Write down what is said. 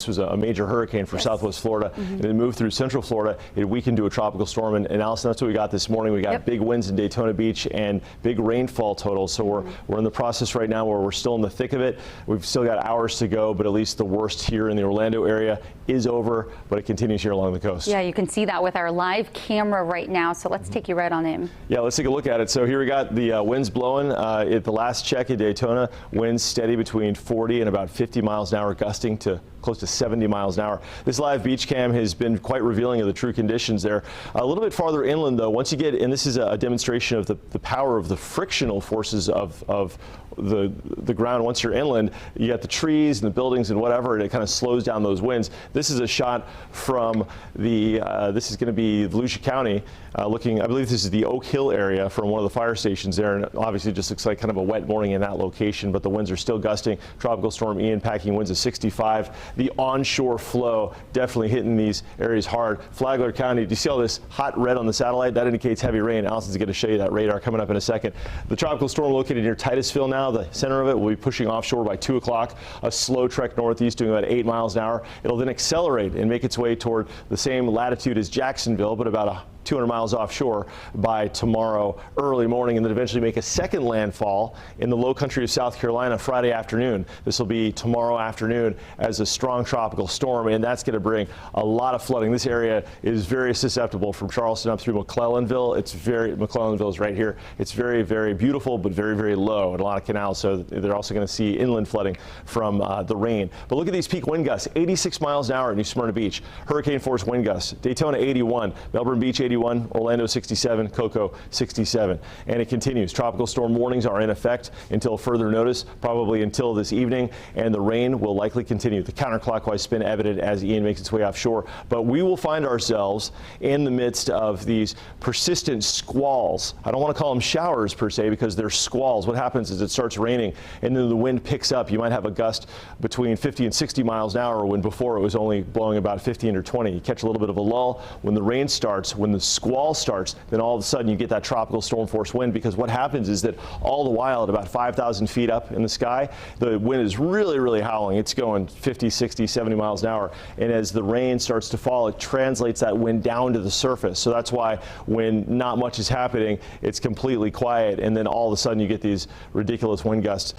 This was a major hurricane for Southwest Florida, and it moved through Central Florida. It weakened to a tropical storm, and Allison, that's what we got this morning. We got big winds in Daytona Beach and big rainfall totals. So we're in the process right now where we're still in the thick of it. We've still got hours to go, but at least the worst here in the Orlando area is over, but it continues here along the coast. Yeah, you can see that with our live camera right now. So let's take you right on in. Yeah, let's take a look at it. So here we got the winds blowing. At the last check in Daytona, winds steady between 40 and about 50 miles an hour, gusting to close to 70 miles an hour. This live beach cam has been quite revealing of the true conditions there. A little bit farther inland, though, once you get, and this is a demonstration of the power of the frictional forces of the ground. Once you're inland, you got the trees and the buildings and whatever, and it kind of slows down those winds. This is a shot from the, this is going to be Volusia County, looking, I believe this is the Oak Hill area from one of the fire stations there, and obviously it just looks like kind of a wet morning in that location, but the winds are still gusting. Tropical Storm Ian packing winds of 65. The onshore flow definitely hitting these areas hard. Flagler County, do you see all this hot red on the satellite? That indicates heavy rain. Allison's going to show you that radar coming up in a second. The tropical storm located near Titusville now. The center of it will be pushing offshore by 2 o'clock. A slow trek northeast doing about 8 miles an hour. It'll then accelerate and make its way toward the same latitude as Jacksonville, but about 200 miles offshore by tomorrow early morning, and then eventually make a second landfall in the low country of South Carolina Friday afternoon. This will be tomorrow afternoon as a strong tropical storm, and that's going to bring a lot of flooding. This area is very susceptible from Charleston up through McClellanville. McClellanville is right here. It's very, very beautiful, but very, very low and a lot of canals, so they're also going to see inland flooding from the rain. But look at these peak wind gusts, 86 miles an hour at New Smyrna Beach. Hurricane force wind gusts. Daytona 81, Melbourne Beach 81, Orlando 67, Cocoa 67. And it continues. Tropical storm warnings are in effect until further notice, probably until this evening, and the rain will likely continue. The counterclockwise spin evident as Ian makes its way offshore. But we will find ourselves in the midst of these persistent squalls. I don't want to call them showers per se, because they're squalls. What happens is it starts raining and then the wind picks up. You might have a gust between 50 and 60 miles an hour when before it was only blowing about 15 or 20. You catch a little bit of a lull. When the rain starts, when the squall starts, then all of a sudden you get that tropical storm force wind, because what happens is that all the while at about 5,000 feet up in the sky, the wind is really, really howling. It's going 50, 60, 70 miles an hour. And as the rain starts to fall, it translates that wind down to the surface. So that's why when not much is happening, it's completely quiet. And then all of a sudden you get these ridiculous wind gusts.